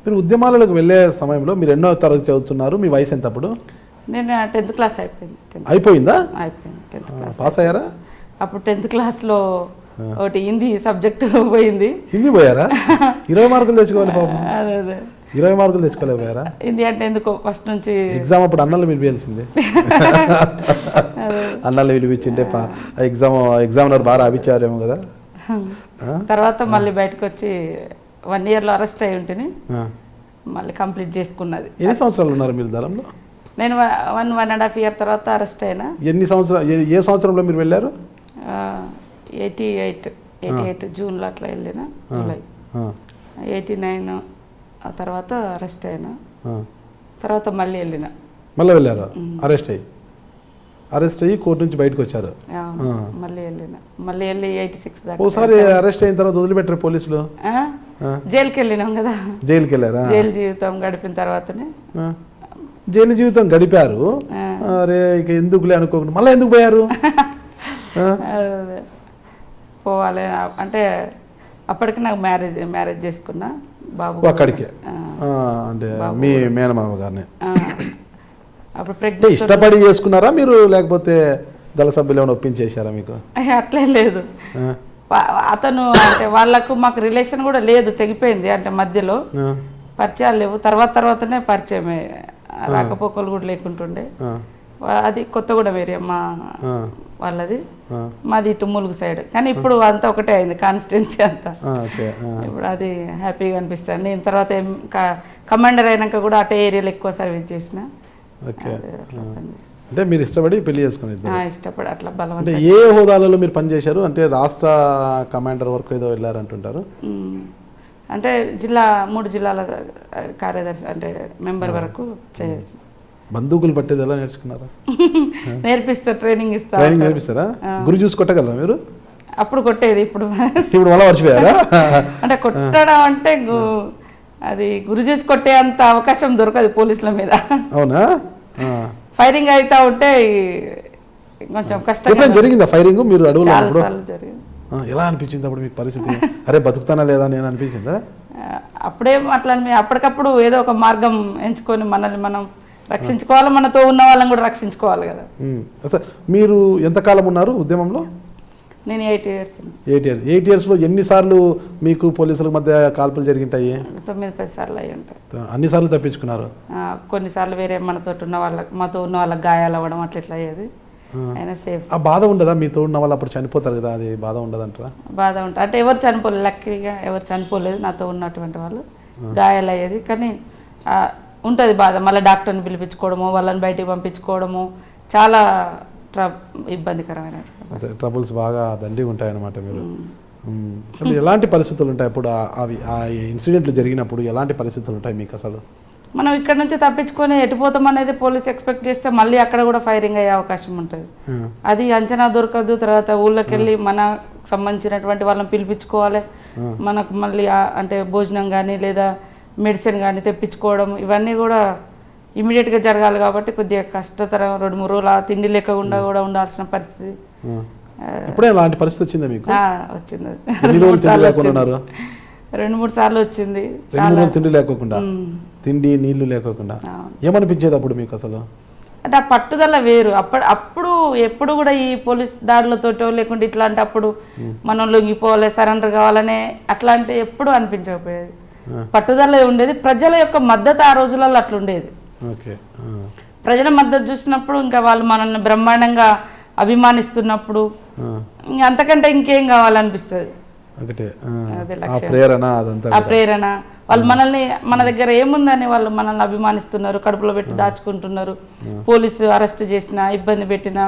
మీరు ఉద్యమాలకు వెళ్ళే సమయంలో మీరు ఎన్నో తరగతి చదువుతున్నారు, మీ వయసు ఎంత అప్పుడు? నేను 10th క్లాస్ అయిపోయింది. అయిపోయిందా? అయిపోయింది 10th క్లాస్. పాస్ అయ్యారా? అప్పుడు 10th క్లాస్లో ఒకటి హిందీ సబ్జెక్టు పోయింది. హిందీ పోయారా? 20 మార్కులు తెచ్చుకోవాలి పాపం. అదే అదే 20 మార్కులు తెచ్చుకోలేకపోయారా? హిందీ అంటే ఎందుకో ఫస్ట్ నుంచి ఎగ్జామ్ అప్పుడు అన్నలు పిలిపించాల్సిందే. అన్నలు పిలిపించింటే ఎగ్జామినర్ బాగా రాపించారేమో కదా. తర్వాత మళ్ళీ బయటకు వచ్చి 1 yearలో అరెస్ట్ అయి ఉంటుంది, మళ్ళీ కంప్లీట్ చేసుకున్నది. ఎన్ని సంవత్సరాలు ఉన్నారు మీరు దళంలో? నేను 1.5 year తర్వాత అరెస్ట్ అయినా. ఎన్ని సంవత్సరాలు, ఏ సంవత్సరంలో మీరు వెళ్ళారు? 88 జూన్లో అట్లా వెళ్ళిన, జూలై 89 ఆ తర్వాత అరెస్ట్ అయినా. తర్వాత మళ్ళీ వెళ్ళిన. మళ్ళీ వెళ్ళారు అరెస్ట్ అయ్యి కోర్టు నుంచి బయటకు వచ్చారు. మళ్ళీ వెళ్ళిన, మళ్ళీ వెళ్ళి 86 దాకా. ఓసారి అరెస్ట్ అయిన తర్వాత వదిలిపెట్టారు పోలీసులు? జైలుకి వెళ్ళినాం కదా. జైలుకి వెళ్ళారా? జైలు జీవితం గడిపిన తర్వాతనే. జైలు జీవితం గడిపారు, అరే ఇక ఎందుకులే అనుకోకుండా మళ్ళీ ఎందుకు పోయారు? పోవాలి అంటే అప్పటికి నాకు మ్యారేజ్ చేసుకున్నా, బాబు అక్కడికే. అంటే మీ మేనమామ గారిని అప్పుడు ప్రెగ్నెంట్. ఇష్టపడి చేసుకున్నారా మీరు, లేకపోతే దళ సభ్యులు ఏమైనా ఒప్పించేశారా మీకు? అట్లే లేదు, అతను అంటే వాళ్ళకు మాకు రిలేషన్ కూడా లేదు, తెగిపోయింది. అంటే మధ్యలో పరిచయాలు లేవు, తర్వాతనే పరిచయమే, రాకపోకలు కూడా లేకుంటుండే. అది కొత్తగూడెం ఏరియా మా వాళ్ళది, మాది ఇటు ములుగు సైడ్. కానీ ఇప్పుడు అంతా ఒకటే అయింది, కాన్స్టిట్యున్సీ అంతా. ఇప్పుడు అది హ్యాపీగా అనిపిస్తాను. నేను తర్వాత కమాండర్ అయినాక కూడా అటే ఏరియాలో ఎక్కువ సర్వీస్ చేసిన. అంటే మీరు ఇష్టపడి పెళ్లి చేసుకుని? ఇష్టపడి అట్లా బలం. అంటే ఏ హోదాలలో మీరు పనిచేశారు? అంటే రాష్ట్ర కమాండర్ వరకు ఏదో వెళ్ళారంటుంటారు. అంటే 3 జిల్లాల కార్యదర్శి అంటే మెంబర్ వరకు చేసి. బందూకులు పట్టేది ఎలా నేర్చుకున్నారా? నేర్పిస్తారు, ట్రైనింగ్ నేర్పిస్తారా? గురి చూసి కొట్టగలరా మీరు? అప్పుడు కొట్టేది, ఇప్పుడు మళ్ళీ మర్చిపోయారా? అంటే కొట్టడం అంటే అది గురి చూసి కొట్టే అంత అవకాశం దొరకదు పోలీసుల మీద. అవునా? ఫైరింగ్ అవుతా ఉంటే కొంచెం కష్టంగా జరిగిందా ఫైరింగ్? మీరు అడవులు జరిగింది. ఎలా అనిపించింది అప్పుడు మీకు పరిస్థితి? అరే బతుకుతానా లేదా నేను అనిపించిందా? అప్పుడేం అట్లా అప్పటికప్పుడు ఏదో ఒక మార్గం ఎంచుకొని మనల్ని మనం రక్షించుకోవాలి, మనతో ఉన్న వాళ్ళని కూడా రక్షించుకోవాలి కదా. అసలు మీరు ఎంతకాలం ఉన్నారు ఉద్యమంలో? నేను 8 years. 8 yearsలో ఎన్నిసార్లు మీకు పోలీసుల మధ్య కాల్పులు జరిగింటాయి? 9-10 సార్లు అయ్యి ఉంటాయి. అన్నిసార్లు తప్పించుకున్నారు? కొన్నిసార్లు వేరే మాతో ఉన్న వాళ్ళకి గాయాలు అవ్వడం అట్లా ఇట్లా అయ్యేది, అయినా సేఫ్. ఆ బాధ ఉండదా? మీతో ఉన్న వాళ్ళు అప్పుడు చనిపోతారు కదా, అది బాధ ఉండదంటారా? బాధ ఉంటుంది. అంటే ఎవరు చనిపోలేదు, లక్కీగా ఎవరు చనిపోలేదు నాతో ఉన్నటువంటి వాళ్ళు. గాయాలు అయ్యేది కానీ ఉంటుంది బాధ. మళ్ళీ డాక్టర్ని పిలిపించుకోవడము, వాళ్ళని బయటికి పంపించుకోవడము చాలా ఇబ్బందికరమైన ట్రబుల్స్ బాగా దండిగా ఉంటాయన్నమాట. మీరు అసలు ఎలాంటి పరిస్థితులు ఉంటాయి అప్పుడు? అవి ఆ ఇన్సిడెంట్లు జరిగినప్పుడు ఎలాంటి పరిస్థితులు ఉంటాయి మీకు అసలు? మనం ఇక్కడ నుంచి తప్పించుకొని ఎటుపోతాం అనేది పోలీస్ ఎక్స్పెక్ట్ చేస్తే మళ్ళీ అక్కడ కూడా ఫైరింగ్ అయ్యే అవకాశం ఉంటుంది. అది అంచనా దొరకదు. తర్వాత ఊళ్ళోకి వెళ్ళి మనకు సంబంధించినటువంటి వాళ్ళని పిలిపించుకోవాలి, మనకు మళ్ళీ అంటే భోజనం కానీ లేదా మెడిసిన్ కానీ తెప్పించుకోవడం, ఇవన్నీ కూడా ఇమీడియట్గా జరగాలి. కాబట్టి కొద్దిగా కష్టతరం. 2-3 రోజులు ఆ తిండి లేకుండా కూడా ఉండాల్సిన పరిస్థితి. ఎప్పుడే అలాంటి పరిస్థితి వచ్చిందా మీకు? వచ్చింది, 2-3 సార్లు వచ్చింది. తిండి లేకోకుండా, తిండి నీళ్లు లేకోకుండా ఏమనిపించేది అప్పుడు మీకు అసలు? అంటే ఆ పట్టుదల వేరు. అప్పుడు ఎప్పుడు కూడా ఈ పోలీస్ దాడులతోటో లేకుంటే ఇట్లాంటి అప్పుడు మనం లొంగిపోవాలి, సరెండర్ కావాలనే అట్లాంటి ఎప్పుడు అనిపించకపోయేది. పట్టుదల ఉండేది. ప్రజల యొక్క మద్దతు ఆ రోజులలో అట్లుండేది. ప్రజల మద్దతు చూసినప్పుడు ఇంకా వాళ్ళు మనల్ని బ్రహ్మాండంగా అభిమానిస్తున్నప్పుడు అంతకంటే ఇంకేం కావాలనిపిస్తుంది. ఆ ప్రేరణ వాళ్ళు మనల్ని, మన దగ్గర ఏముందని వాళ్ళు మనల్ని అభిమానిస్తున్నారు, కడుపులో పెట్టి దాచుకుంటున్నారు. పోలీసు అరెస్ట్ చేసినా, ఇబ్బంది పెట్టినా,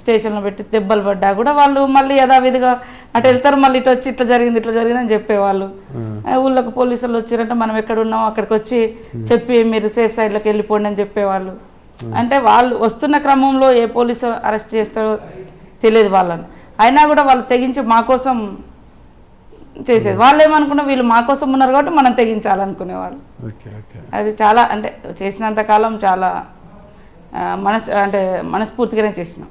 స్టేషన్లో పెట్టి దెబ్బలు పడ్డా కూడా వాళ్ళు మళ్ళీ యథావిధిగా అటు వెళ్తారు. మళ్ళీ ఇటు వచ్చి ఇట్లా జరిగింది అని చెప్పేవాళ్ళు. ఊళ్ళోకి పోలీసులు వచ్చారంటే మనం ఎక్కడ ఉన్నామో అక్కడికి వచ్చి చెప్పి మీరు సేఫ్ సైడ్లోకి వెళ్ళిపోండి అని చెప్పేవాళ్ళు. అంటే వాళ్ళు వస్తున్న క్రమంలో ఏ పోలీసు అరెస్ట్ చేస్తారో తెలియదు వాళ్ళని, అయినా కూడా వాళ్ళు తెగించి మా కోసం చేసేది. వాళ్ళు ఏమనుకున్నా వీళ్ళు మా కోసం ఉన్నారు కాబట్టి మనం తెగించాలనుకునేవాళ్ళు. అది చాలా అంటే చేసినంత కాలం చాలా మనస్ఫూర్తిగానే చేసినాం.